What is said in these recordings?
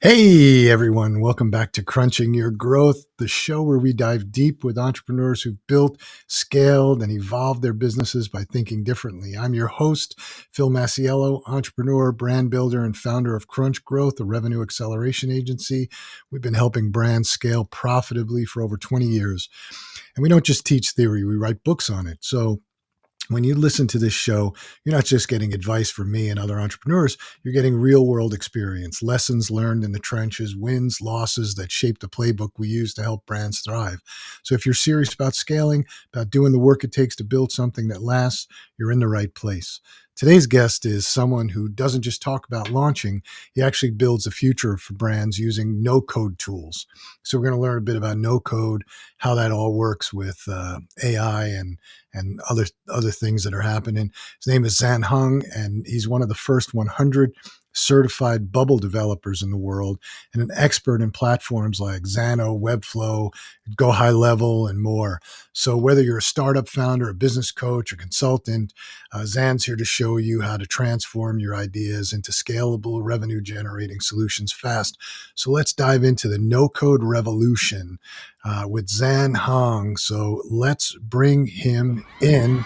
Hey everyone, welcome back to Crunching Your Growth, the show where we dive deep with entrepreneurs who've built, scaled, and evolved their businesses by thinking differently. I'm your host, Phil Masiello, entrepreneur, brand builder, and founder of Crunch Growth, a revenue acceleration agency. We've been helping brands scale profitably for over 20 years. And we don't just teach theory, we write books on it. So when you listen to this show, you're not just getting advice from me and other entrepreneurs, you're getting real world experience, lessons learned in the trenches, wins, losses that shape the playbook we use to help brands thrive. So if you're serious about scaling, about doing the work it takes to build something that lasts, you're in the right place. Today's guest is someone who doesn't just talk about launching, he actually builds a future for brands using no code tools. So we're going to learn a bit about no code, how that all works with AI and other things that are happening. His name is Xan Hong, and he's one of the first 100 certified bubble developers in the world and an expert in platforms like Xano, Webflow, Go High Level, and more. So whether you're a startup founder, a business coach, or consultant, Xan's here to show you how to transform your ideas into scalable, revenue-generating solutions fast. So let's dive into the no-code revolution with Xan Hong. So let's bring him in.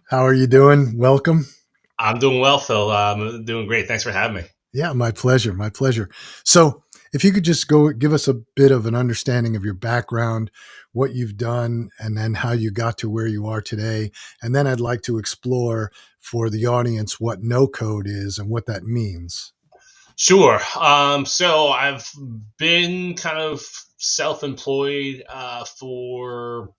How are you doing? Welcome. I'm doing well, Phil. I'm doing great. Thanks for having me. Yeah, my pleasure. My pleasure. So, if you could just go give us a bit of an understanding of your background, what you've done, and then how you got to where you are today. And then I'd like to explore for the audience what no code is and what that means. Sure. So I've been kind of self-employed for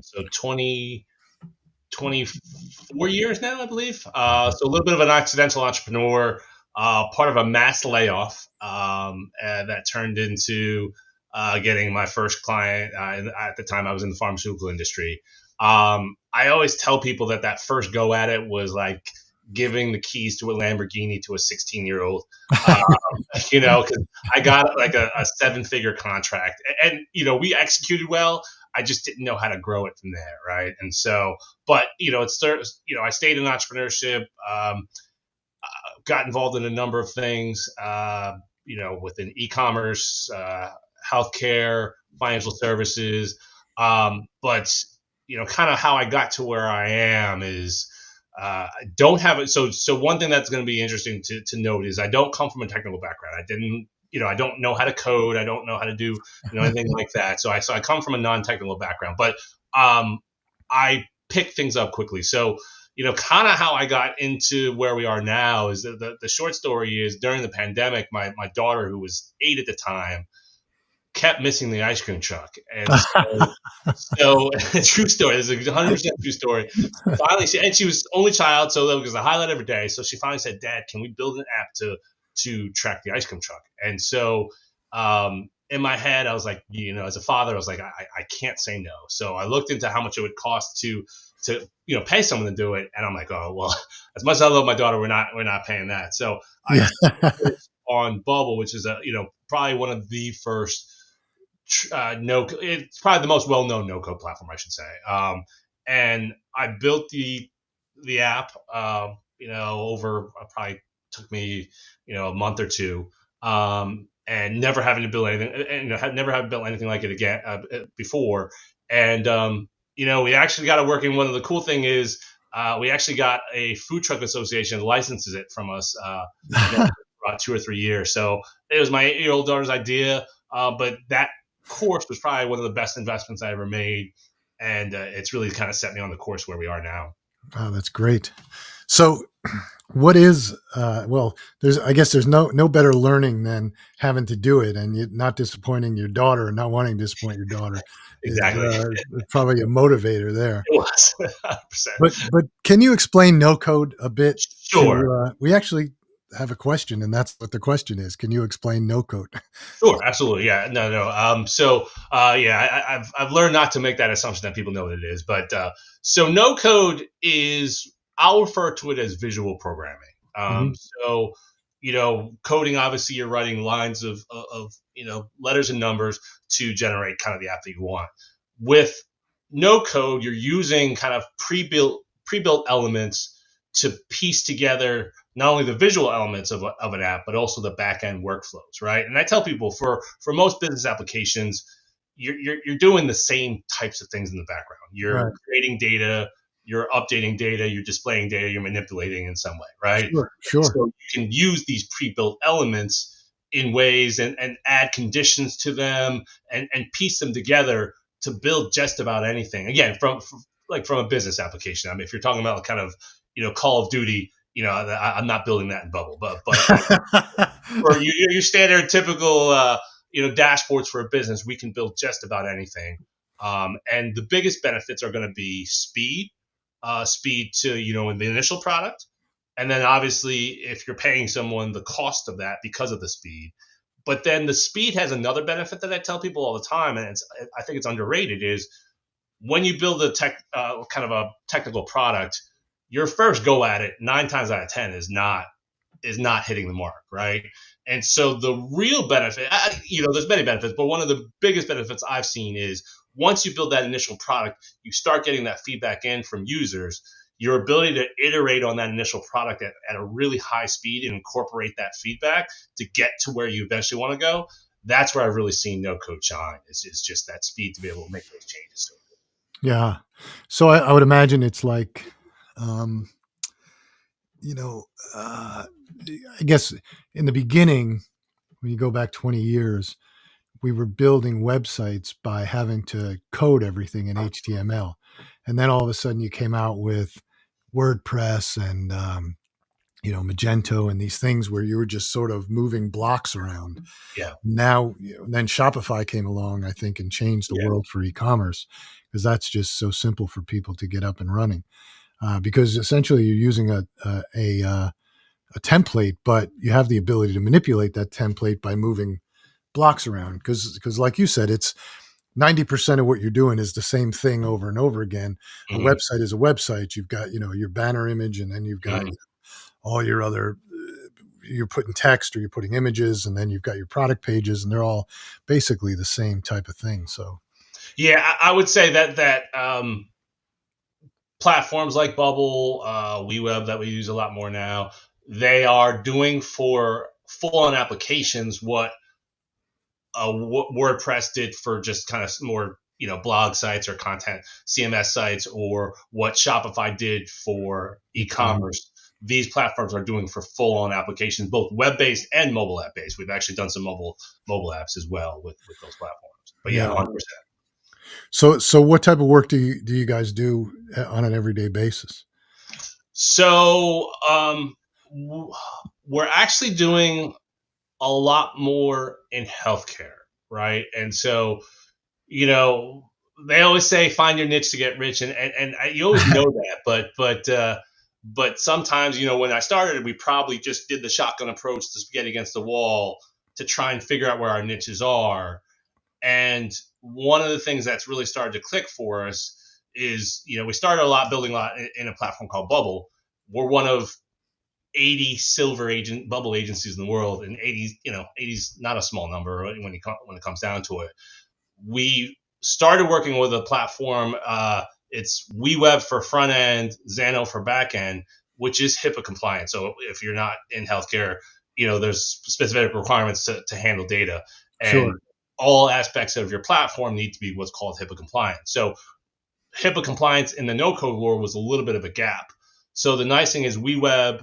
so 24 years now, I believe. So a little bit of an accidental entrepreneur, part of a mass layoff and that turned into getting my first client. At the time, I was in the pharmaceutical industry. I always tell people that first go at it was like giving the keys to a Lamborghini to a 16-year-old. Um, because I got like a seven-figure contract, and we executed well. I just didn't know how to grow it from there, right? And so, but I stayed in entrepreneurship, got involved in a number of things, within e-commerce, healthcare, financial services. But kind of how I got to where I am is I don't have it. So one thing that's going to be interesting to note is I don't come from a technical background. I don't know how to code. I don't know how to do anything like that. So I come from a non-technical background, but I pick things up quickly. So kind of how I got into where we are now is the short story is during the pandemic, my daughter, who was 8 at the time, kept missing the ice cream truck. And so true story. This is a 100% true story. Finally, she was only child, so that was the highlight of her day. So she finally said, "Dad, can we build an app to track the ice cream truck?" And so in my head, I was like, as a father, I was like, I can't say no. So I looked into how much it would cost to pay someone to do it, and I'm like, oh well, as much as I love my daughter, we're not paying that. So I Yeah. on Bubble, which is probably one of the first no, it's probably the most well-known no-code platform, I should say. And I built the app, over probably took me, a month or two, and never having to build anything, and had never have built anything like it again before. And we actually got it working. One of the cool thing is we actually got a food truck association licenses it from us about 2 or 3 years. So it was my 8-year-old daughter's idea, but that course was probably one of the best investments I ever made, and it's really kind of set me on the course where we are now. Oh, that's great. So, what is I guess there's no better learning than having to do it, and you not disappointing your daughter and not wanting to disappoint your daughter is Exactly. probably a motivator there. It was 100%. But can you explain no code a bit? Sure. We actually have a question, and that's what the question is. Can you explain no code? Sure, absolutely. Yeah, no. Yeah, I've learned not to make that assumption that people know what it is. But so no code is, I'll refer to it as visual programming. Hmm. So coding, obviously you're writing lines of letters and numbers to generate kind of the app that you want. With no code, you're using kind of pre-built elements to piece together not only the visual elements of an app, but also the back end workflows, right? And I tell people for most business applications, you're doing the same types of things in the background. You're Right. creating data, you're updating data, you're displaying data, you're manipulating in some way, right? Sure. Sure. So you can use these pre-built elements in ways and add conditions to them and piece them together to build just about anything. Again, from a business application. I mean, if you're talking about kind of Call of Duty, I'm not building that in Bubble, but for your standard typical dashboards for a business, we can build just about anything. And the biggest benefits are going to be speed to in the initial product, and then obviously if you're paying someone, the cost of that because of the speed. But then the speed has another benefit that I tell people all the time, and I think it's underrated, is when you build a kind of a technical product, your first go at it 9 times out of 10 is not hitting the mark, right? And so the real benefit, there's many benefits, but one of the biggest benefits I've seen is once you build that initial product, you start getting that feedback in from users. Your ability to iterate on that initial product at a really high speed and incorporate that feedback to get to where you eventually want to go, that's where I've really seen no code shine. Is just that speed to be able to make those changes. Yeah. So I would imagine it's like, um, you know, I guess in the beginning, when you go back 20 years, we were building websites by having to code everything in HTML. And then all of a sudden you came out with WordPress and, Magento and these things where you were just sort of moving blocks around. Yeah. Now, then Shopify came along, I think, and changed the Yeah. world for e-commerce because that's just so simple for people to get up and running. Because essentially you're using a template, but you have the ability to manipulate that template by moving blocks around. Because like you said, it's 90% of what you're doing is the same thing over and over again. A Mm-hmm. website is a website. You've got your banner image, and then you've got Mm-hmm. all your other. You're putting text or you're putting images, and then you've got your product pages, and they're all basically the same type of thing. So Yeah, I would say that platforms like Bubble, WeWeb that we use a lot more now, they are doing for full-on applications what WordPress did for just kind of more blog sites or content CMS sites, or what Shopify did for e-commerce. e-commerce. These platforms are doing for full-on applications, both web-based and mobile app-based. We've actually done some mobile apps as well with those platforms. But yeah, Yeah. 100%. So what type of work do you guys do on an everyday basis? So we're actually doing a lot more in healthcare, right? And so, they always say find your niche to get rich, and you always know that, but sometimes, when I started, we probably just did the shotgun approach to spaghetti against the wall to try and figure out where our niches are. And one of the things that's really started to click for us is, we started building a lot in a platform called Bubble. We're one of 80 silver bubble agencies in the world, and 80's not a small number when it comes down to it. We started working with a platform. It's WeWeb for front end, Xano for back end, which is HIPAA compliant. So if you're not in healthcare, there's specific requirements to handle data, and Sure. all aspects of your platform need to be what's called HIPAA compliant. So HIPAA compliance in the no-code world was a little bit of a gap. So the nice thing is WeWeb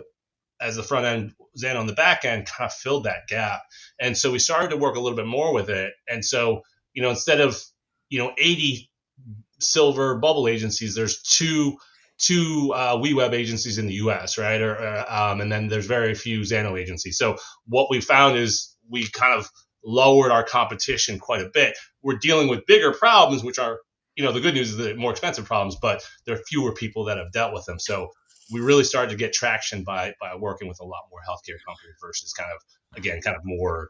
as the front end, Xan on the back end kind of filled that gap. And so we started to work a little bit more with it. And so, instead of, 80 silver bubble agencies, there's two WeWeb agencies in the US, right? And then there's very few Xano agencies. So what we found is we kind of lowered our competition quite a bit. We're dealing with bigger problems, which are, the good news is that they're more expensive problems, but there are fewer people that have dealt with them. So we really started to get traction by working with a lot more healthcare companies versus kind of more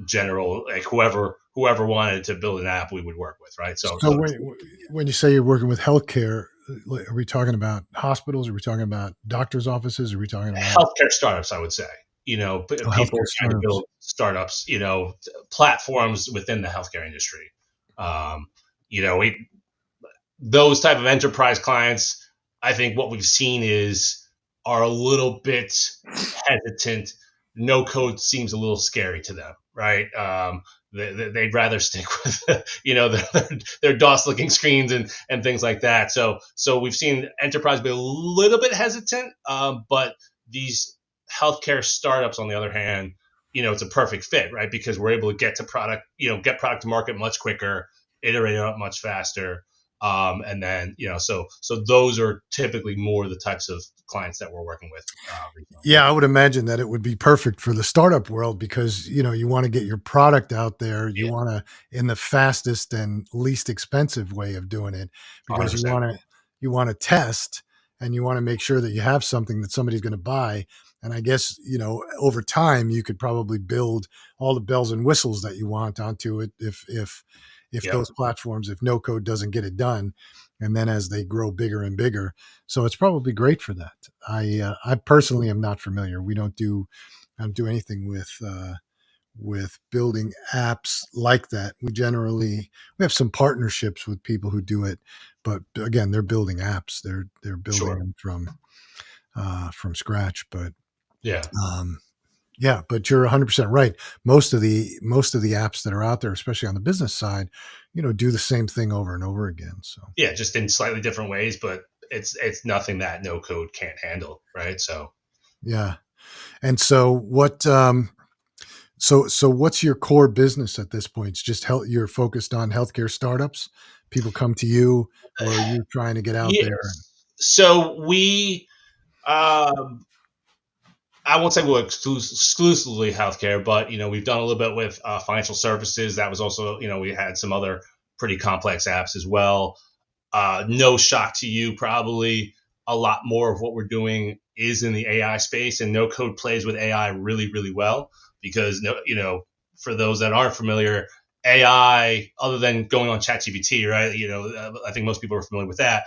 general, like whoever wanted to build an app we would work with, right? So when you say you're working with healthcare, are we talking about hospitals? Are we talking about doctors' offices? Are we talking about healthcare startups, I would say, healthcare people trying to startups? build startups, platforms within the healthcare industry. um, you know we those type of enterprise clients, I think what we've seen is are a little bit hesitant. No code seems a little scary to them, right? They'd rather stick with their DOS looking screens and things like that. So we've seen enterprise be a little bit hesitant, but these healthcare startups, on the other hand, it's a perfect fit, right? Because we're able to get product to market much quicker, iterate on it much faster. And then, so those are typically more the types of clients that we're working with recently. Yeah, I would imagine that it would be perfect for the startup world because, you want to get your product out there. You Yeah, want to in the fastest and least expensive way of doing it because you 100%. want to you want to test and you want to make sure that you have something that somebody's going to buy. And I guess, over time you could probably build all the bells and whistles that you want onto it if Yep. those platforms, if no code doesn't get it done. And then as they grow bigger and bigger. So it's probably great for that. I personally am not familiar. We don't do anything with building apps like that. We have some partnerships with people who do it, but again, they're building apps. They're building Sure. them from scratch. But Yeah. um, yeah, but you're 100% right. Most of the apps that are out there, especially on the business side, do the same thing over and over again. So Yeah, just in slightly different ways, but it's nothing that no code can't handle, right? So yeah. And so so what's your core business at this point? It's just health. You're focused on healthcare startups. People come to you, or are you trying to get out there? yes. So we um I won't say we're exclusively healthcare, but we've done a little bit with financial services. That was also, we had some other pretty complex apps as well. No shock to you, probably a lot more of what we're doing is in the AI space, and no code plays with AI really, really well because for those that aren't familiar, AI, other than going on ChatGPT, right? I think most people are familiar with that.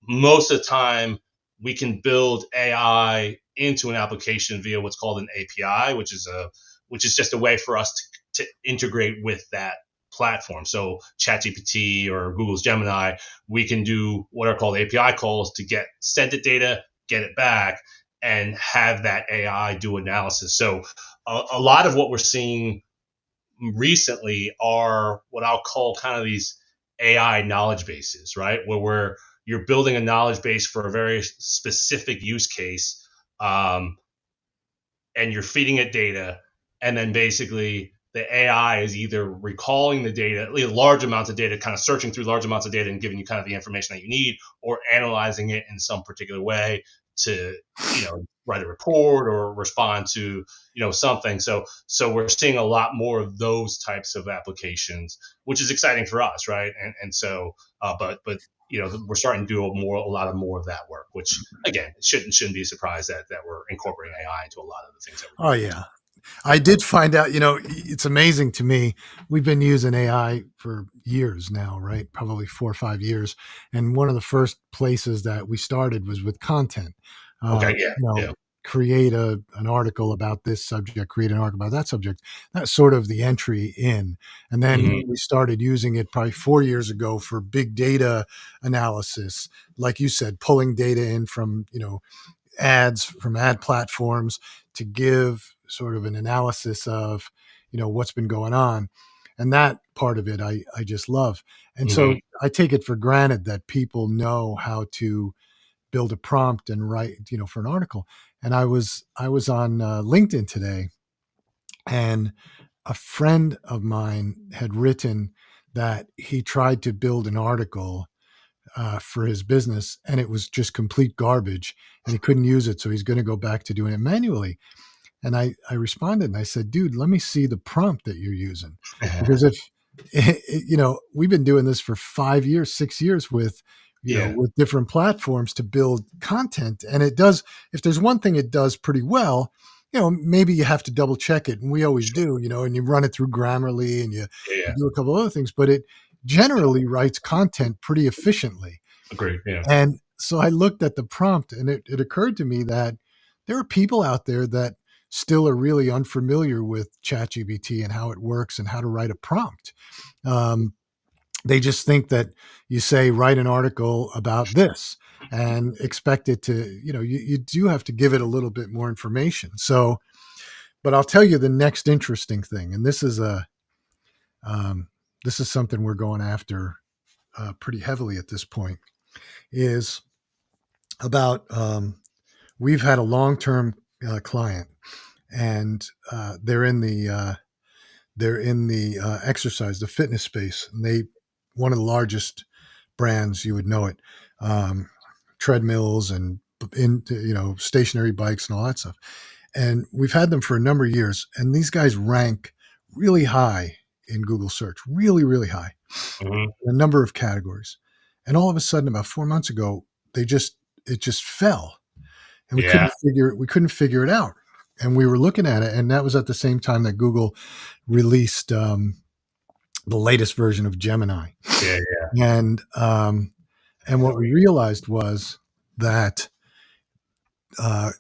Most of the time, we can build AI into an application via what's called an API, which is just a way for us to integrate with that platform. So ChatGPT or Google's Gemini, we can do what are called API calls to send it data, get it back, and have that AI do analysis. So a lot of what we're seeing recently are what I'll call kind of these AI knowledge bases, right? Where you're building a knowledge base for a very specific use case, um, and you're feeding it data, and then basically the AI is either recalling the data, large amounts of data, kind of searching through large amounts of data and giving you kind of the information that you need, or analyzing it in some particular way to, write a report or respond to, something. So we're seeing a lot more of those types of applications, which is exciting for us, right? And so, but we're starting to do a lot of more of that work, which again, it shouldn't be a surprise that we're incorporating AI into a lot of the things that we're Oh doing. yeah, I did find out. It's amazing to me. We've been using AI for years now, right? Probably 4 or 5 years. And one of the first places that we started was with content. Uh, Okay, yeah, you know, yeah. create an article about this subject, create an article about that subject. That's sort of the entry in. And then Hmm. we started using it probably 4 years ago for big data analysis, like you said, pulling data in from ads from ad platforms to give sort of an analysis of what's been going on, and that part of it I just love. And so Hmm. I take it for granted that people know how to build a prompt and write for an article. And I was on LinkedIn today, and a friend of mine had written that he tried to build an article for his business, and it was just complete garbage, and he couldn't use it, so he's going to go back to doing it manually. And I responded and I said, dude, let me see the prompt that you're using, because if we've been doing this for 5 years, 6 years with Yeah, with different platforms to build content, and it does. If there's one thing it does pretty well. Maybe you have to double check it, and we always sure. do. And you run it through Grammarly, and Yeah, you yeah. do a couple other things, but it generally writes content pretty efficiently. Agreed. Yeah. And so I looked at the prompt, and it occurred to me that there are people out there that still are really unfamiliar with ChatGPT and how it works and how to write a prompt. Um, They just think that you say, write an article about this and expect it to, you do have to give it a little bit more information. So, but I'll tell you the next interesting thing, and um, this is something we're going after pretty heavily at this point, is about we've had a long-term client, and they're in the exercise, the fitness space, and they one of the largest brands, you would know it, um, treadmills and stationary bikes and all that stuff. And we've had them for a number of years, and these guys rank really high in Google search, really, really high Hmm. in a number of categories. And all of a sudden, about 4 months ago, it just fell, and Yeah. we couldn't figure it out. And we were looking at it, and that was at the same time that Google released the latest version of Gemini. Yeah. And what we realized was that uh,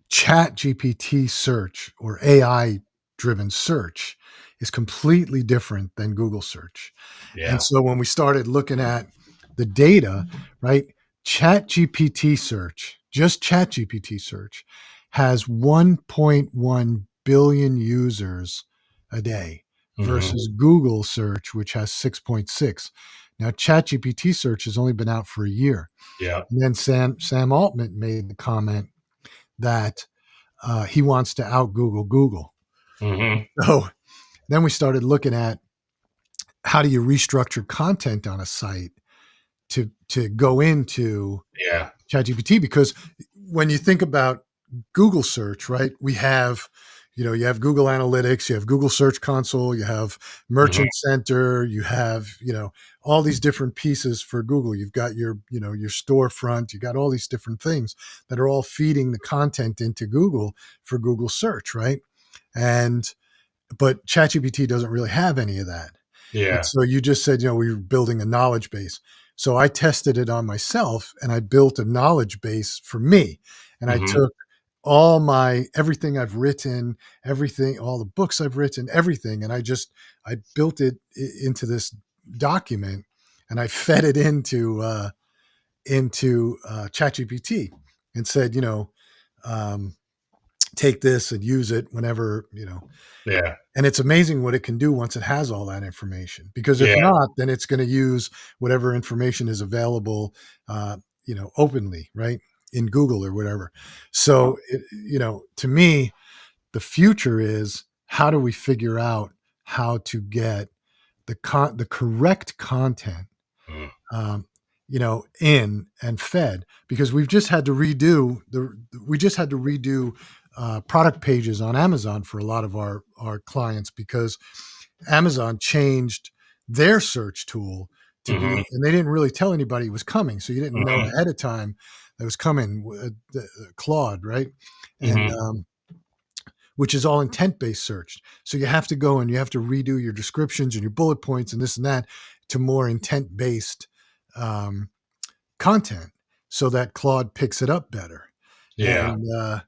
Chat GPT search, or AI driven search, is completely different than Google search. And Yeah. so when we started looking at the data, right, Chat GPT search, just Chat GPT search, has 1.1 billion users a day Hmm. versus Google search, which has 6.6. Now, ChatGPT search has only been out for a year. Yeah. And then Sam Altman made the comment that he wants to out Google Google. Hmm. So then we started looking at how do you restructure content on a site to go into Yeah. ChatGPT, because when you think about Google search, right, we have, you have Google Analytics, you have Google Search Console, you have Hmm. Merchant Center, you have, all these different pieces for Google. You've got your storefront, you got all these different things that are all feeding the content into Google for Google search, right? And but ChatGPT doesn't really have any of that. And Yeah. so you just said, we were building a knowledge base. So I tested it on myself, and I built a knowledge base for me. And I Hmm. took everything I've written, everything, all the books I've written, everything. And I built it into this document, and I fed it into ChatGPT and said, um, take this and use it whenever, Yeah. and it's amazing what it can do once it has all that information. Because if Yeah. not, then it's going to use whatever information is available, openly, right, in Google or whatever. So, to me, the future is, how do we figure out how to get the correct content, Mm. um, in and fed, because we just had to redo product pages on Amazon for a lot of our clients, because Amazon changed their search tool to be, Hmm. and they didn't really tell anybody it was coming, so you didn't know Hmm. ahead of time that it was coming. Claude, right, and Hmm. which is all intent based search. So you have to go and you have to redo your descriptions and your bullet points and this and that to more intent based um, content, so that Claude picks it up better. Yeah. And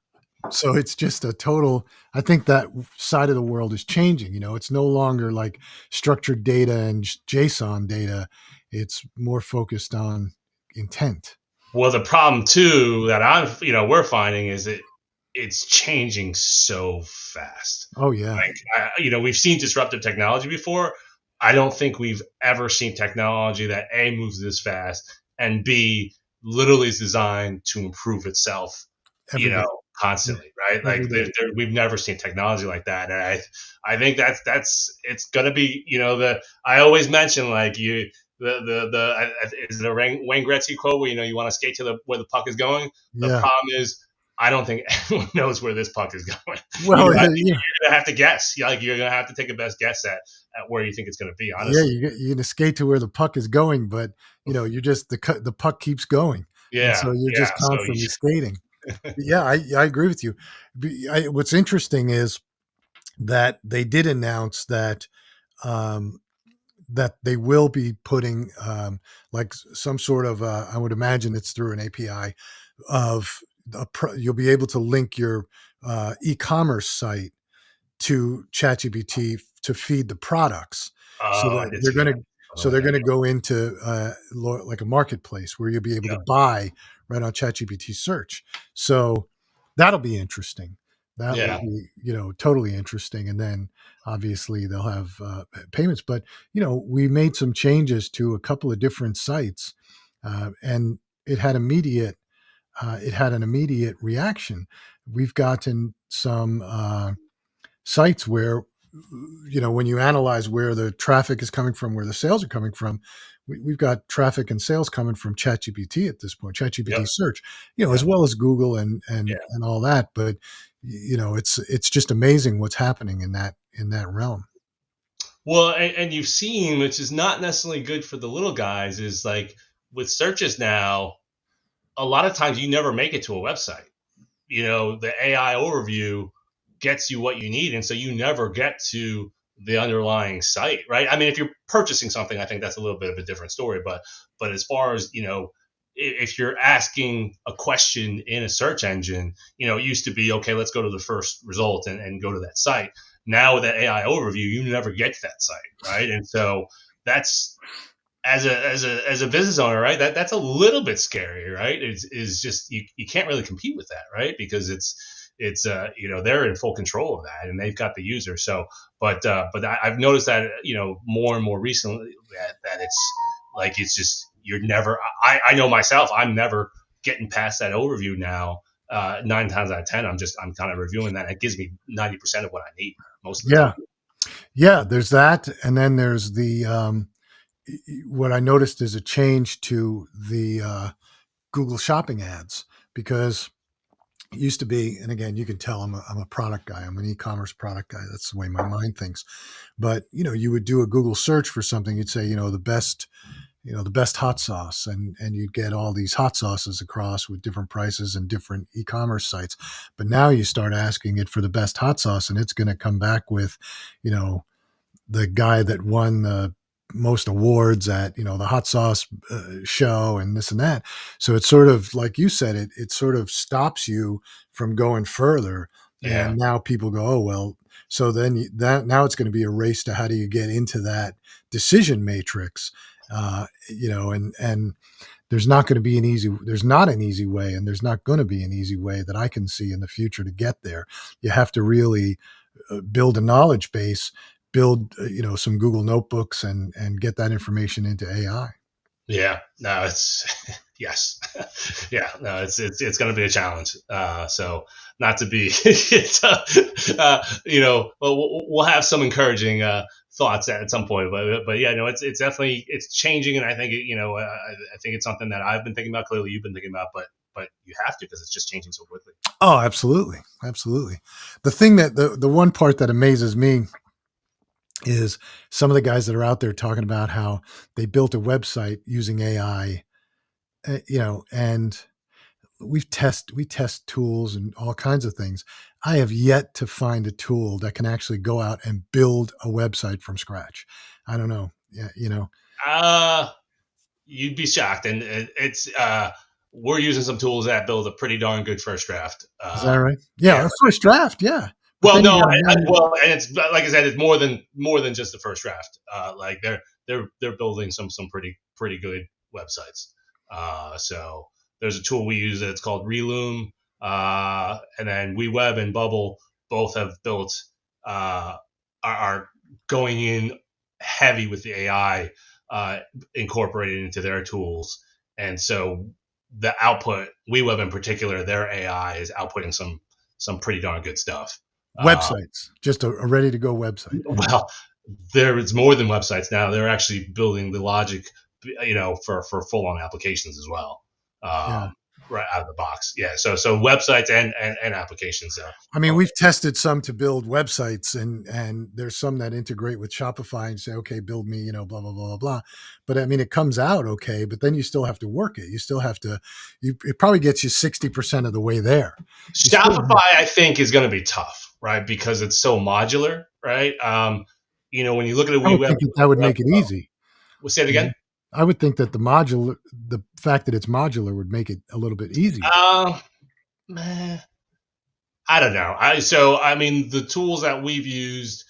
so it's just a total, I think that side of the world is changing. It's no longer like structured data and JSON data, it's more focused on intent. Well, the problem too that we're finding is that it's changing so fast. Oh, yeah. Like, we've seen disruptive technology before. I don't think we've ever seen technology that A, moves this fast, and B, literally is designed to improve itself, Every day. Yeah. constantly, right? Like Every day. we've never seen technology like that. And I think that's it's going to be, I always mention, like, is it a Wayne Gretzky quote where, you want to skate to where the puck is going? The Yeah. problem is, I don't think anyone knows where this puck is going. Well, I think yeah. you're gonna have to guess. Like, you're gonna have to take a best guess at where you think it's gonna be. Yeah, Honestly. you're gonna skate to where the puck is going, but you're just the puck keeps going, and Yeah, so you're yeah. just So constantly skating. Yeah, I agree with you. What's interesting is that they did announce um, that they will be putting like some sort of I would imagine it's through an API of you'll be able to link your e-commerce site to ChatGPT to feed the products, so I that did they're see going to that. So they're going to go into like a marketplace where you'll be able to buy right on ChatGPT search. So that'll be interesting. That will Yeah. be, totally interesting. And then obviously they'll have payments. But we made some changes to a couple of different sites, and it had immediate. It had an immediate reaction. We've gotten some sites where, when you analyze where the traffic is coming from, where the sales are coming from, we've got traffic and sales coming from ChatGPT at this point, ChatGPT Yep. search, as Yep. well as Google and Yeah. and all that. But it's just amazing what's happening in that realm. Well, and you've seen, which is not necessarily good for the little guys, is like with searches now, a lot of times you never make it to a website. The AI overview gets you what you need, and so you never get to the underlying site, right? I mean, if you're purchasing something, I think that's a little bit of a different story. But as far as if you're asking a question in a search engine, it used to be okay. Let's go to the first result and go to that site. Now with that AI overview, you never get to that site, right? And so that's as a business owner, right? That's a little bit scary, right? Is just you can't really compete with that, right? Because it's they're in full control of that and they've got the user. So, but I've noticed that more and more recently that it's like it's just you're never. I know myself, I'm never getting past that overview now. 9 times out of 10, I'm kind of reviewing that. It gives me 90% of what I need most of the time. Yeah, yeah. There's that, and then there's the what I noticed is a change to the Google Shopping ads, because it used to be, and again, you can tell I'm a product guy. I'm an e-commerce product guy. That's the way my mind thinks. But you would do a Google search for something. You'd say, the best hot sauce, and you'd get all these hot sauces across with different prices and different e-commerce sites. But now you start asking it for the best hot sauce, and it's going to come back with, you know, the guy that won the most awards at the hot sauce show and this and that. So it's sort of like you said, it sort of stops you from going further. Yeah, And now people go, oh well. So then that now it's going to be a race to how do you get into that decision matrix, and there's not an easy way, and there's not going to be an easy way that I can see in the future to get there. You have to really build a knowledge base, build some Google notebooks, and get that information into AI. yeah. No, it's yes, yeah. No, it's going to be a challenge. So not to be, we'll have some encouraging thoughts at some point, but yeah, no, it's definitely it's changing, and I think I think it's something that I've been thinking about. Clearly, you've been thinking about, but you have to because it's just changing so quickly. Oh, absolutely, absolutely. The thing that the one part that amazes me is some of the guys that are out there talking about how they built a website using AI, and we test tools and all kinds of things. I have yet to find a tool that can actually go out and build a website from scratch. I don't know. Yeah, Uh you'd be shocked, and it's we're using some tools that build a pretty darn good first draft. is that right? Yeah. Yeah, a first draft. Yeah, but Well, then you no, got to manage. well, and it's like I said, it's more than just the first draft. Like they're building some pretty good websites. So there's a tool we use that's called Reloom, and then WeWeb and Bubble both have built are going in heavy with the AI incorporated into their tools, and so the output WeWeb in particular, their AI is outputting some pretty darn good stuff. Uh, Websites, just a ready to go website. well, there is more than websites now. They're actually building the logic, for full on applications as well, Yeah. right out of the box. Yeah. So websites and applications. I mean, we've tested some to build websites, and there's some that integrate with Shopify and say, okay, build me, blah blah blah blah blah. But I mean, it comes out okay, but then you still have to work it. You still have to. It probably gets you 60% of the way there. You still Shopify, I think, is going to be tough, right? Because it's so modular, right? When you look at a I would WeWeb, think that would make it easy. we'll say it You know? again. I would think that the fact that it's modular would make it a little bit easier. Meh, I don't know. I mean, the tools that we've used.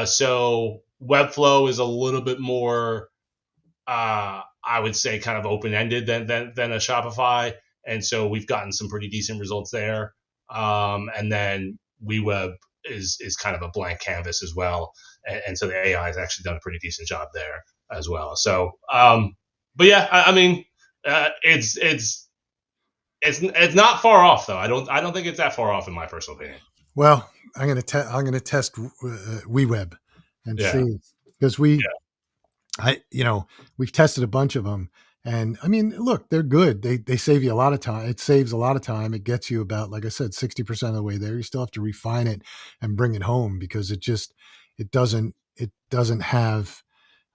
So Webflow is a little bit more. I would say kind of open ended than a Shopify, and so we've gotten some pretty decent results there. And then WeWeb is kind of a blank canvas as well, and so the AI has actually done a pretty decent job there as well. So, but yeah, I mean, it's not far off though. I don't think it's that far off in my personal opinion. Well, I'm gonna test WeWeb and Yeah, see, because we've tested a bunch of them, and I mean, look, they're good. They save you a lot of time. It saves a lot of time. It gets you about, like I said, 60% of the way there. You still have to refine it and bring it home, because it doesn't have,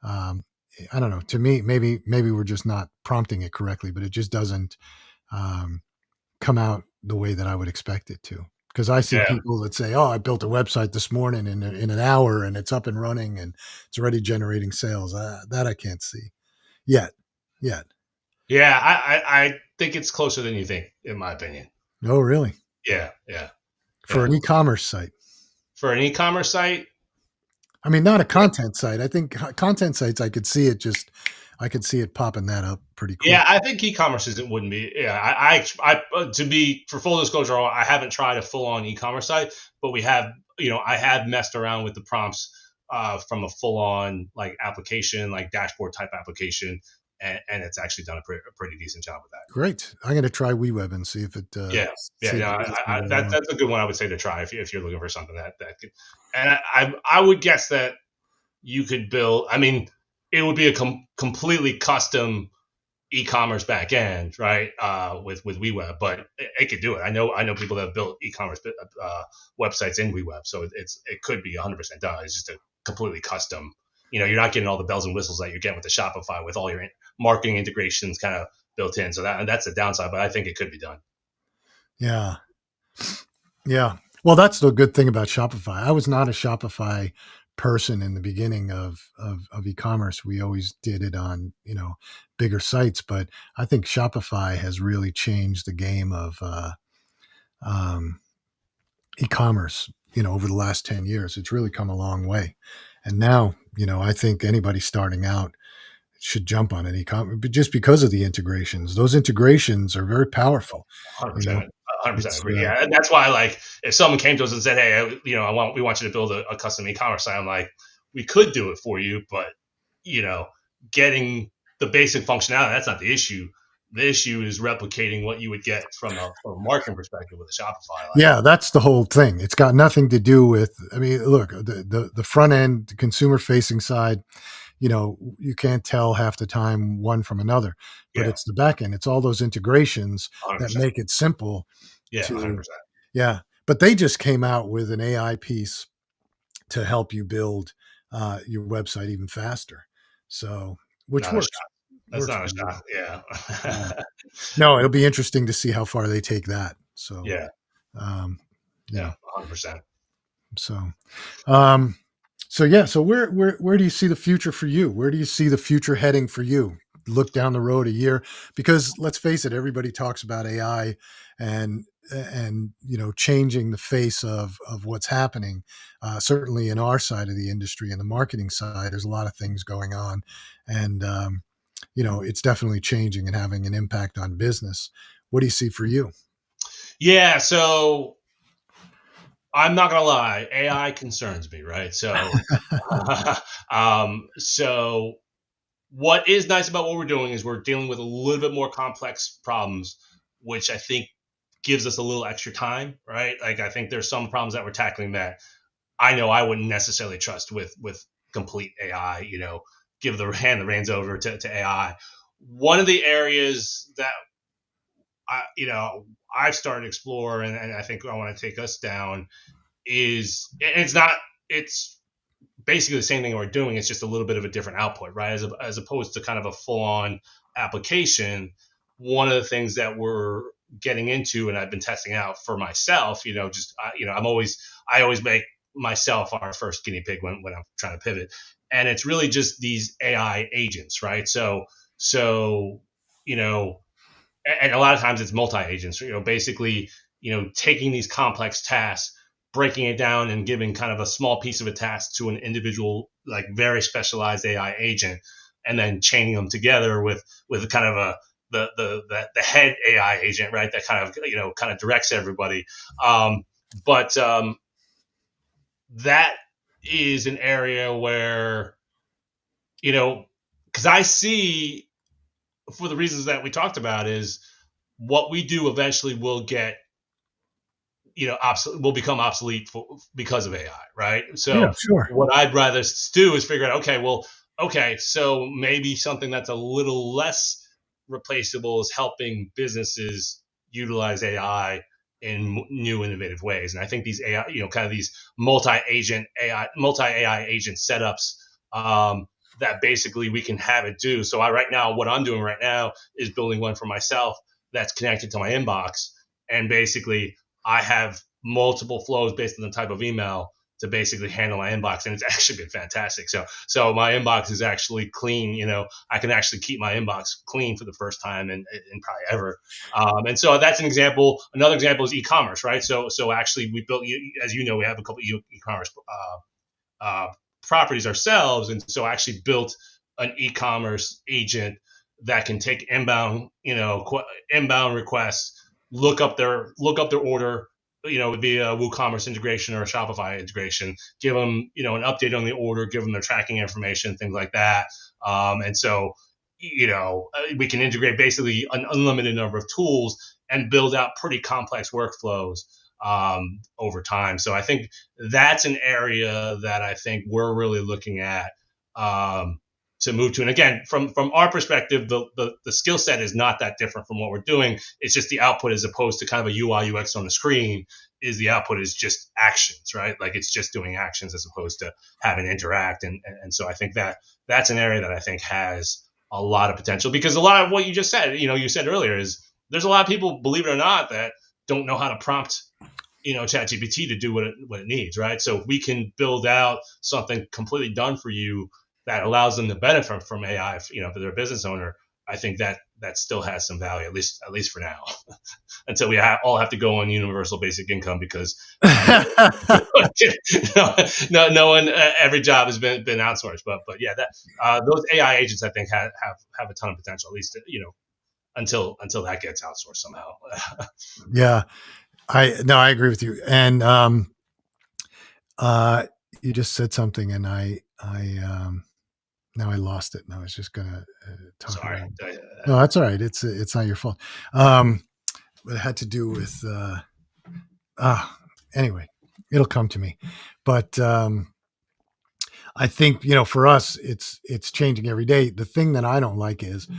um, I don't know. To me, maybe we're just not prompting it correctly, but it just doesn't um, come out the way that I would expect it to. Because I see yeah, people that say, "Oh, I built a website this morning in an hour, and it's up and running, and it's already generating sales." That I can't see yet. Yet. yeah. I think it's closer than you think, in my opinion. Oh, really? Yeah, yeah, For yeah. an e-commerce site? For an e-commerce site, I mean, not a content site. I think content sites, I could see it popping that up pretty quick. yeah, I think e-commerce isn't wouldn't be. Yeah, to be for full disclosure, I haven't tried a full on e-commerce site, but we have. I have messed around with the prompts from a full on like application, like dashboard type application, and it's actually done a pretty decent job with that. Great. I'm going to try WeWeb and see if it Yeah, yeah, see if no, it gets me where I want. that's a good one I would say to try if you're looking for something that could. And I would guess that you could build. I mean, it would be a completely custom e-commerce back end, right? With WeWeb, but it could do it. I know people that have built e-commerce websites in WeWeb, so it could be 100% done. It's just a completely custom. You're not getting all the bells and whistles that you get with the Shopify with all your marketing integrations kind of built in. So that's the downside, but I think it could be done. Yeah. Yeah. Well, that's the good thing about Shopify. I was not a Shopify person in the beginning of e-commerce. We always did it on, bigger sites, but I think Shopify has really changed the game of um, e-commerce, over the last 10 years. It's really come a long way. And now, I think anybody starting out should jump on an e-commerce, but just because of the integrations. Those integrations are very powerful. one hundred You know, percent, 100% it's agree. Yeah, and that's why like if someone came to us and said, "Hey, we want you to build a custom e-commerce site," I'm like, we could do it for you, but you know, getting the basic functionality, that's not the issue. The issue is replicating what you would get from a marketing perspective with a Shopify. Like, Yeah, that's the whole thing. It's got nothing to do with. I mean, look, the front end, the consumer facing side. You can't tell half the time one from another, but yeah, it's the back end. It's all those integrations that 100%. make it simple Yeah, to. 100%. Yeah, but they just came out with an AI piece to help you build your website even faster. So, which Not a works shot. That's works not a pretty shot. well. Yeah. Yeah. No, it'll be interesting to see how far they take that. So, Yeah. um, Yeah. yeah. 100%. So, um, yeah. So where do you see the future for you? Where do you see the future heading for you? Look down the road a year, because let's face it, everybody talks about AI and changing the face of what's happening. Certainly in our side of the industry, in the marketing side, there's a lot of things going on, and it's definitely changing and having an impact on business. What do you see for you? Yeah. So I'm not gonna lie, AI concerns me, right? So what is nice about what we're doing is we're dealing with a little bit more complex problems, which I think gives us a little extra time, right? Like I think there's some problems that we're tackling that I know I wouldn't necessarily trust with complete AI. Give the reins over to AI. One of the areas that I've started to explore, and I think I want to take us down is it's not it's basically the same thing we're doing. It's just a little bit of a different output, right? As opposed to kind of a full on application. One of the things that we're getting into, and I've been testing out for myself, I always make myself our first guinea pig when I'm trying to pivot, and it's really just these AI agents, right? So you know and a lot of times it's multi-agents, basically, taking these complex tasks, breaking it down and giving kind of a small piece of a task to an individual, like very specialized AI agent. and then chaining them together with kind of the head AI agent, right? That kind of directs everybody. But that is an area where, because I see, for the reasons that we talked about, is what we do eventually will get, will become obsolete because of AI, right? Yeah, So sure. what I'd rather do is figure out, okay, so maybe something that's a little less replaceable is helping businesses utilize AI in new innovative ways. And I think these AI, kind of these multi AI agent setups, that basically we can have it do. So right now, what I'm doing right now is building one for myself that's connected to my inbox, and basically I have multiple flows based on the type of email to basically handle my inbox, and it's actually been fantastic. So my inbox is actually clean. I can actually keep my inbox clean for the first time in probably ever. And so that's an example. Another example is e-commerce, right? So actually we built, as you know, we have a couple of e-commerce uh, properties ourselves, and so I actually built an e-commerce agent that can take inbound requests, look up their order, via a WooCommerce integration or a Shopify integration, give them, an update on the order, give them their tracking information, things like that. And so, we can integrate basically an unlimited number of tools and build out pretty complex workflows over time. So I think that's an area that I think we're really looking at, to move to. And again, from our perspective, the skill set is not that different from what we're doing. It's just the output, as opposed to kind of a UI UX on the screen, is the output is just actions, right? Like it's just doing actions as opposed to having to interact. And so I think that's an area that I think has a lot of potential, because a lot of what you just said, you said earlier, is there's a lot of people, believe it or not, that don't know how to prompt, ChatGPT to do what it needs, right? So if we can build out something completely done for you that allows them to benefit from AI, if they're a business owner, I think that still has some value, at least for now, until we all have to go on universal basic income, because no one, every job has been outsourced. But yeah, those AI agents, I think, have a ton of potential, at least until that gets outsourced somehow. Yeah, I agree with you. And you just said something, and now I lost it, and I was just gonna talk Sorry. about it. No, that's all right. It's not your fault. But it had to do with anyway, it'll come to me. But I think, for us, it's changing every day. The thing that I don't like is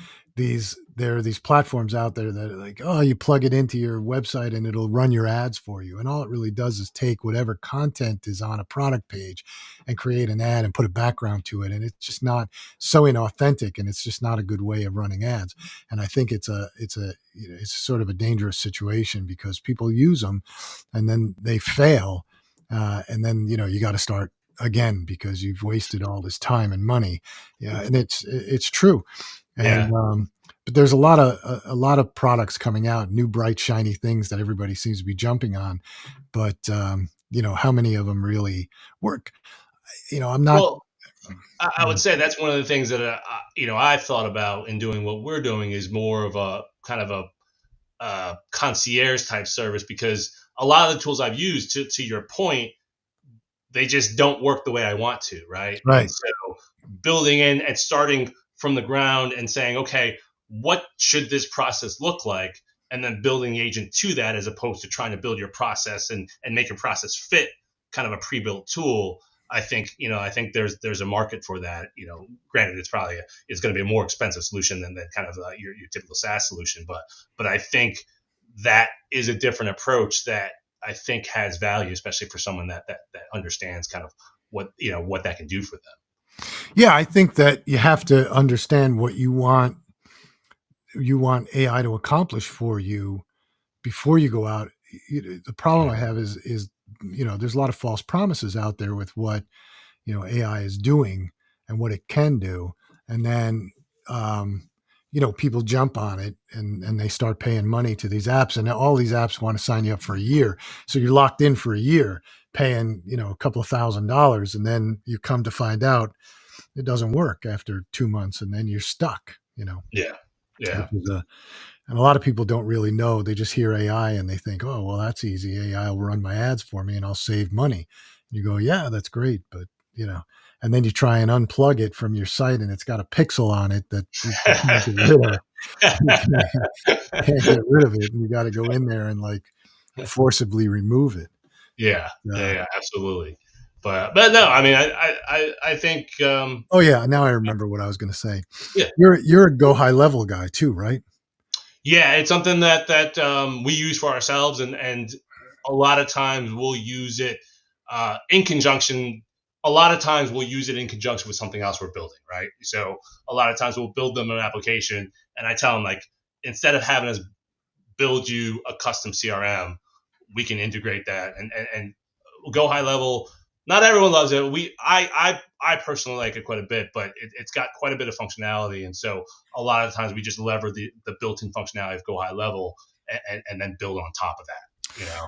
there are these platforms out there that are like, oh, you plug it into your website and it'll run your ads for you. And all it really does is take whatever content is on a product page and create an ad and put a background to it. And it's just not so inauthentic, and it's just not a good way of running ads. And I think it's sort of a dangerous situation, because people use them and then they fail. And then, you got to start again, because you've wasted all this time and money. Yeah. And it's true. And, Yeah. but there's a lot of products coming out, new, bright, shiny things that everybody seems to be jumping on. But, how many of them really work? I'm not. Well, I would say that's one of the things that I've thought about in doing what we're doing, is more of a kind of a concierge type service, because a lot of the tools I've used, to your point, they just don't work the way I want to, right? And Right. so building in and starting from the ground and saying, okay, what should this process look like? And then building the agent to that, as opposed to trying to build your process and make your process fit kind of a pre-built tool. I think there's a market for that. Granted, it's going to be a more expensive solution than kind of your typical SaaS solution, but I think that is a different approach that I think has value, especially for someone that understands kind of what that can do for them. Yeah, I think that you have to understand what you want AI to accomplish for you before you go out. The problem I have is there's a lot of false promises out there with what AI is doing and what it can do, and then people jump on it, and they start paying money to these apps, and all these apps want to sign you up for a year, so you're locked in for a year, paying a couple of $1,000s, and then you come to find out it doesn't work after 2 months, and then you're stuck. Yeah. Which Yeah. is and a lot of people don't really know. They just hear AI and they think, oh, well, that's easy. AI will run my ads for me and I'll save money. You go, yeah, that's great, but and then you try and unplug it from your site and it's got a pixel on it that you can't get rid of. You can't get rid of it, and you got to go in there and like forcibly remove it. Yeah, yeah, Uh, yeah, absolutely. But no, I mean, I think oh yeah, now I remember what I was going to say. yeah, You're a go high level guy too, right? yeah, it's something that we use for ourselves, and a lot of times we'll use it in conjunction. A lot of times we'll use it in conjunction with something else we're building, right? So a lot of times we'll build them an application, and I tell them like instead of having us build you a custom CRM, we can integrate that and go high level. Not everyone loves it. I personally like it quite a bit, but it's got quite a bit of functionality, and so a lot of times we just lever the built-in functionality of go high level and then build on top of that.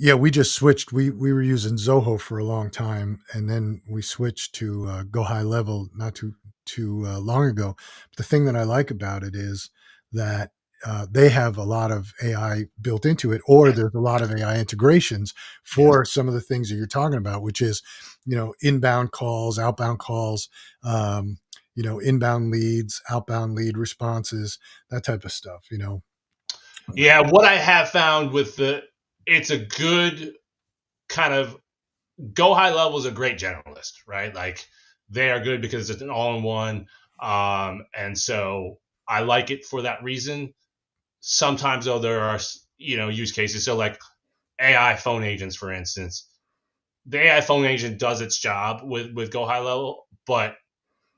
Yeah, we just switched. We were using Zoho for a long time, and then we switched to Go High Level not too long ago. But the thing that I like about it is that they have a lot of AI built into it, or Yes, there's a lot of AI integrations yes. for some of the things that you're talking about, which is inbound calls, outbound calls, inbound leads, outbound lead responses, that type of stuff. Yeah, what I have found with it's a good kind of go high level is a great generalist, right? Like they are good because it's an all in one. And so I like it for that reason. Sometimes though there are use cases. So like AI phone agents, for instance, the AI phone agent does its job with go high level, but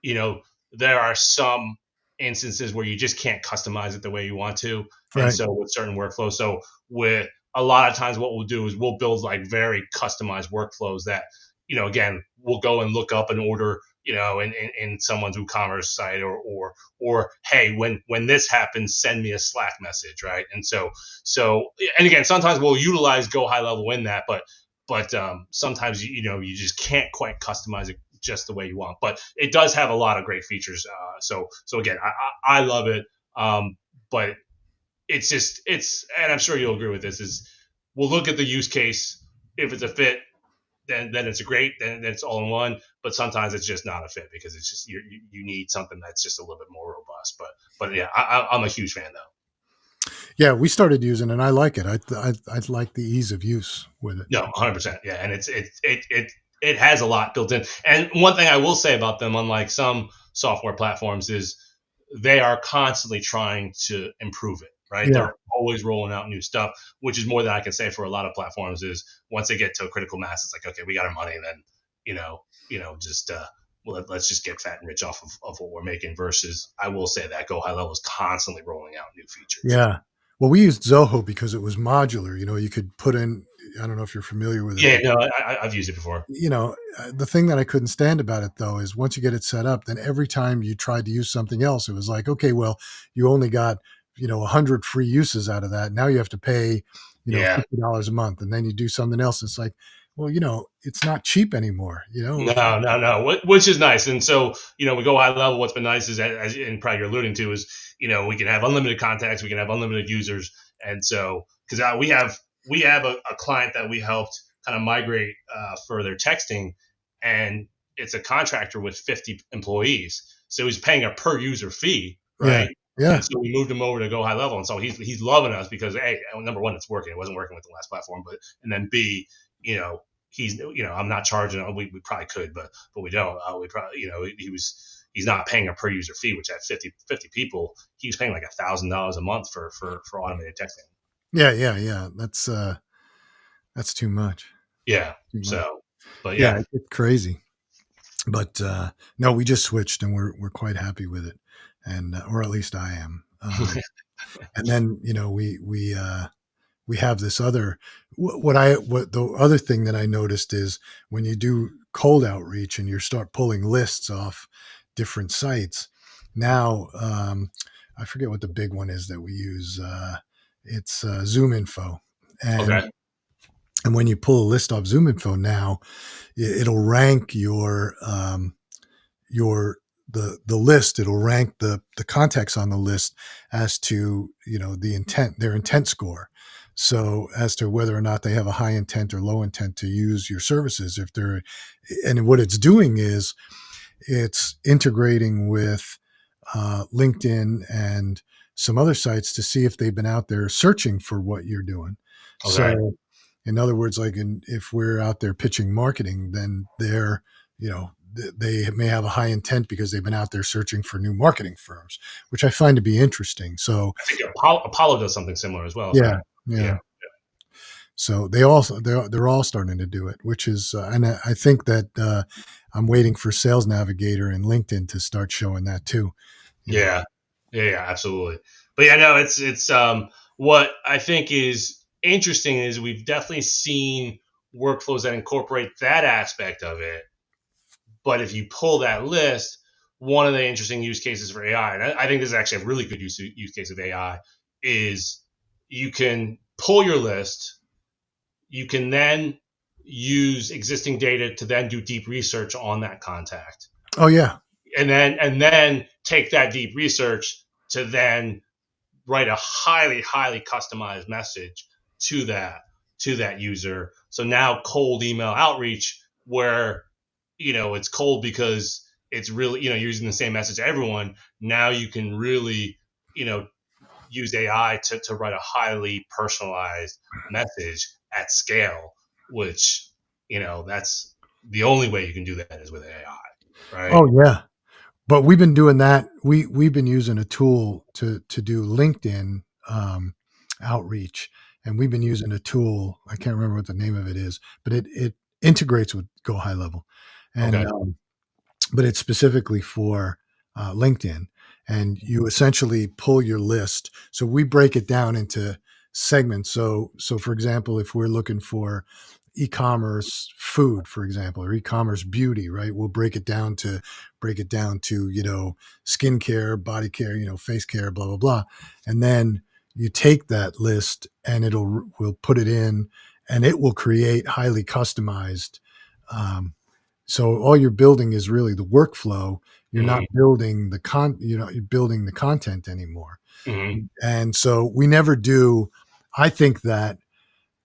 you know, there are some instances where you just can't customize it the way you want to. And Right. so with certain workflows, so with a lot of times what we'll do is we'll build like very customized workflows that, again, we'll go and look up an order, in someone's WooCommerce site or hey, when this happens, send me a Slack message, right? And so and again, sometimes we'll utilize go high level in that, but sometimes you just can't quite customize it just the way you want. But it does have a lot of great features. So again, I love it. But and I'm sure you'll agree with this. Is we'll look at the use case. If it's a fit, then it's a great. Then it's all in one. But sometimes it's just not a fit because it's just you need something that's just a little bit more robust. But yeah, I'm a huge fan though. Yeah, we started using it, and I like it. I like the ease of use with it. No, 100%. Yeah, and it has a lot built in. And one thing I will say about them, unlike some software platforms, is they are constantly trying to improve it. Right? Yeah. They're always rolling out new stuff, which is more than I can say for a lot of platforms. Is once they get to a critical mass, it's like, okay, we got our money, and then just well, let's just get fat and rich off of what we're making. Versus, I will say that Go High Level is constantly rolling out new features. Yeah. Well, we used Zoho because it was modular. You could put in, I don't know if you're familiar with it, Yeah, but no, I've used it before. the thing that I couldn't stand about it though is once you get it set up, then every time you tried to use something else, it was like, okay, well, you only got, 100 free uses out of that. Now you have to pay, Yeah. $50 a month, and then you do something else. It's like, well, it's not cheap anymore, No, no, no. Which is nice, and so we go high level. What's been nice is, as and probably you're alluding to, is we can have unlimited contacts, we can have unlimited users, and so because we have a client that we helped kind of migrate for their texting, and it's a contractor with 50 employees, so he's paying a per user fee, Yeah. right? Yeah. And so we moved him over to go high level, and so he's loving us because a number one, it's working. It wasn't working with the last platform, but and then b, you know he's I'm not charging. We probably could, but we don't. We probably he's not paying a per user fee, which at 50 people he's paying like $1,000 a month for automated texting. Yeah. Yeah. Yeah. That's too much. Yeah. Too much. So, but Yeah. yeah. It's crazy. But no, we just switched, and we're quite happy with it, and or at least I am. And then we have this other what the other thing that I noticed is when you do cold outreach and you start pulling lists off different sites. Now I forget what the big one is that we use. It's Zoom Info, and Okay. and when you pull a list off Zoom Info now, it'll rank your the list. It'll rank the contacts on the list as to their intent score. So as to whether or not they have a high intent or low intent to use your services. If they're and what it's doing is it's integrating with LinkedIn and some other sites to see if they've been out there searching for what you're doing. Okay. So, in other words, if we're out there pitching marketing, then they may have a high intent because they've been out there searching for new marketing firms, which I find to be interesting. So, I think Apollo does something similar as well. If yeah, I, yeah. yeah, So they're all starting to do it, which is and I think that I'm waiting for Sales Navigator and LinkedIn to start showing that too. You know, yeah, yeah, absolutely. But yeah, no, it's what I think is interesting is we've definitely seen workflows that incorporate that aspect of it. But if you pull that list, one of the interesting use cases for AI, and I think this is actually a really good use case of AI, is you can pull your list. You can then use existing data to then do deep research on that contact, oh yeah, and then take that deep research to then write a highly customized message to that user. So now cold email outreach, where it's cold because it's really you're using the same message to everyone. Now you can really you know use AI to write a highly personalized message at scale, which that's the only way you can do that is with AI, right? oh yeah. But we've been doing that. We've been using a tool to do LinkedIn outreach, and we've been using a tool. I can't remember what the name of it is, but it integrates with Go High Level, and Okay. but it's specifically for LinkedIn. And you essentially pull your list. So we break it down into segments. So for example, if we're looking for e-commerce food, for example, or e-commerce beauty, right? We'll break it down to skincare, body care, face care, blah blah blah, and then you take that list and we'll put it in, and it will create highly customized. So all you're building is really the workflow. You're not Hmm. building you're building the content anymore. Hmm. And so we never do. I think that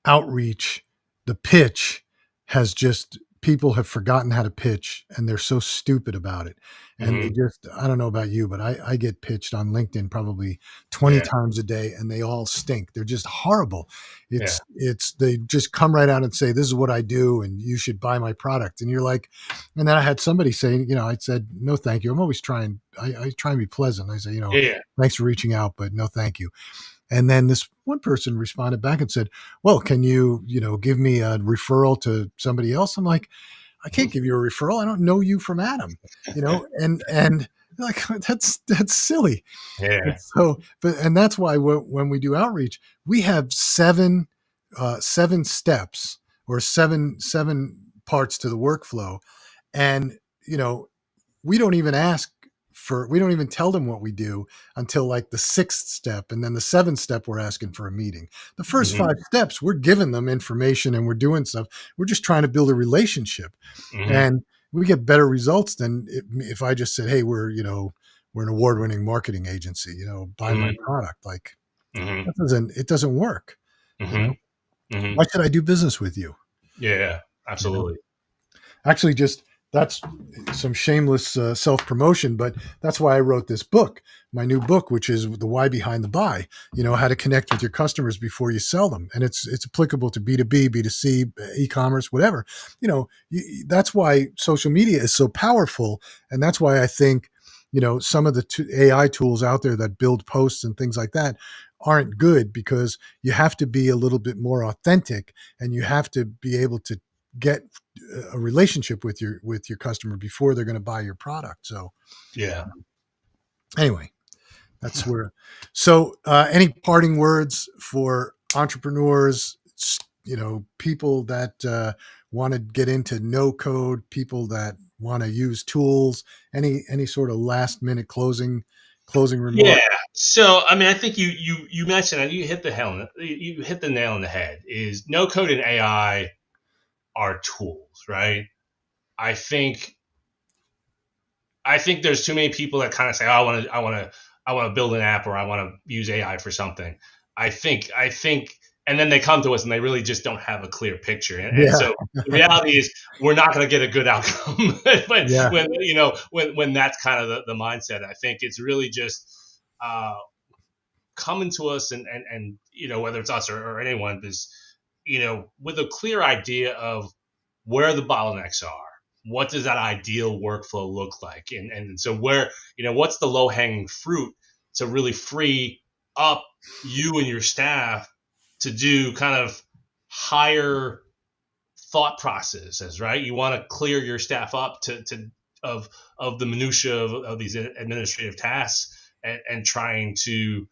outreach, the pitch has just people have forgotten how to pitch and they're so stupid about it. And they Hmm. just, I don't know about you, but I get pitched on LinkedIn probably 20 Yeah. times a day and they all stink. They're just horrible. Yeah. They just come right out and say, this is what I do and you should buy my product. And you're like, and then I had somebody say, I said, no, thank you. I'm always trying, I try and be pleasant. I say, Yeah. thanks for reaching out, but no, thank you. And then this one person responded back and said, well, can you, give me a referral to somebody else? I'm like, I can't give you a referral. I don't know you from Adam, and like, that's silly. And Yeah. so, and that's why when we do outreach, we have seven steps or seven parts to the workflow. And, you know, we don't even tell them what we do until like the sixth step, and then the seventh step we're asking for a meeting. The first Hmm. five steps we're giving them information and we're doing stuff. We're just trying to build a relationship, Hmm. and we get better results than if I just said, hey, we're an award-winning marketing agency, buy my Hmm. product. Like, Hmm. it doesn't work. you Hmm. know Hmm. why should I do business with you? Yeah. you know Absolutely. Actually, just that's some shameless self promotion, but that's why I wrote this book, my new book, which is the why behind the buy. How to connect with your customers before you sell them, and it's applicable to B2B, B2C, e-commerce, whatever. That's why social media is so powerful, and that's why I think some of the AI tools out there that build posts and things like that aren't good, because you have to be a little bit more authentic, and you have to be able to get a relationship with your customer before they're going to buy your product. So Yeah. anyway, that's where. So any parting words for entrepreneurs? People that want to get into no code, people that want to use tools. Any sort of last minute closing Yeah. remark? So, I mean, I think you mentioned it. You hit the nail on the head. Is no code and AI are tools, right? I think I think there's too many people that kind of say, oh, I want to build an app or I want to use AI for something. I think, and then they come to us and they really just don't have a clear picture. And Yeah. so the reality is we're not going to get a good outcome. But Yeah. when that's kind of the mindset, I think it's really just, uh, coming to us and whether it's us or anyone is with a clear idea of where the bottlenecks are. What does that ideal workflow look like? And so where, what's the low hanging fruit to really free up you and your staff to do kind of higher thought processes, right? You want to clear your staff up to of of the minutia of these administrative tasks, and trying to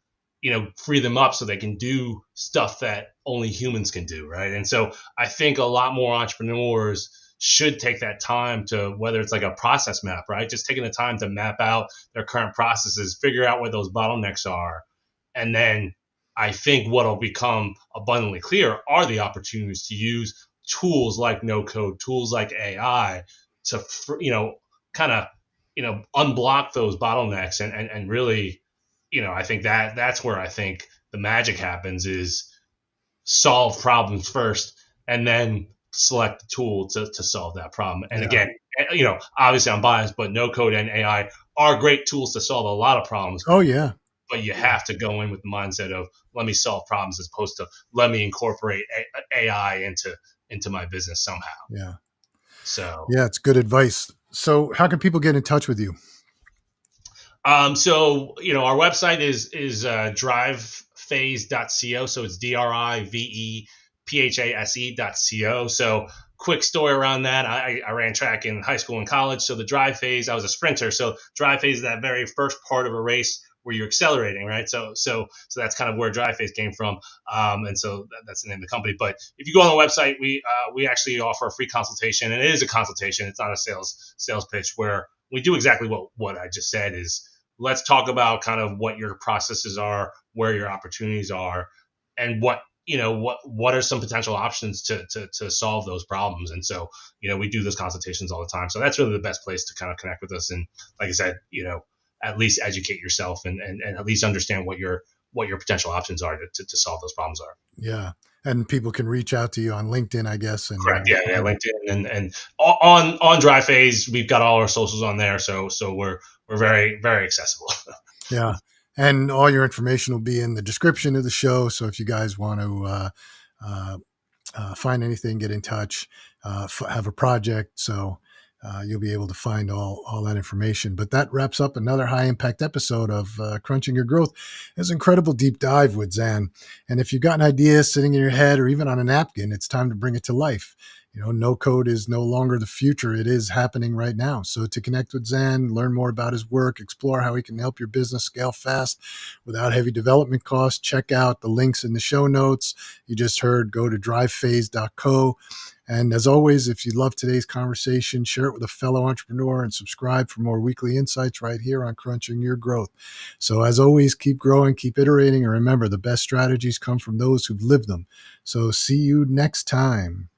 free them up so they can do stuff that only humans can do, right? And so I think a lot more entrepreneurs should take that time to, whether it's like a process map, right? Just taking the time to map out their current processes, figure out where those bottlenecks are, and then I think what'll become abundantly clear are the opportunities to use tools like no code, tools like AI to kind of unblock those bottlenecks, and really, I think that's where I think the magic happens, is solve problems first and then select the tool to solve that problem. And Yeah. again, obviously I'm biased, but no code and AI are great tools to solve a lot of problems, Oh yeah. but you Yeah. have to go in with the mindset of let me solve problems as opposed to let me incorporate AI into my business somehow. Yeah. So, Yeah. It's good advice. So how can people get in touch with you? our website is drivephase.co. So it's drivephaсе.co. So quick story around that. I ran track in high school and college. So the drive phase, I was a sprinter. So drive phase is that very first part of a race where you're accelerating, right? So that's kind of where drive phase came from. And so that's the name of the company. But if you go on the website, we actually offer a free consultation, and it is a consultation. It's not a sales pitch, where we do exactly what I just said. Is let's talk about kind of what your processes are, where your opportunities are, and what are some potential options to solve those problems. And so we do those consultations all the time. So that's really the best place to kind of connect with us. And like I said, at least educate yourself, and at least understand what your potential options are to solve those problems are. Yeah. And people can reach out to you on LinkedIn, I guess. And Correct. Yeah. LinkedIn and on Dry Phase, we've got all our socials on there. So we're very, very accessible. yeah. And all your information will be in the description of the show. So if you guys want to uh, find anything, get in touch, have a project. So you'll be able to find all that information. But that wraps up another high impact episode of Crunching Your Growth. It's an incredible deep dive with Xan. And if you've got an idea sitting in your head or even on a napkin, it's time to bring it to life. No code is no longer the future. It is happening right now. So to connect with Xan, learn more about his work, explore how he can help your business scale fast without heavy development costs, check out the links in the show notes. You just heard, go to drivephase.co. And as always, if you love today's conversation, share it with a fellow entrepreneur and subscribe for more weekly insights right here on Crunching Your Growth. So as always, keep growing, keep iterating, and remember, the best strategies come from those who've lived them. So see you next time.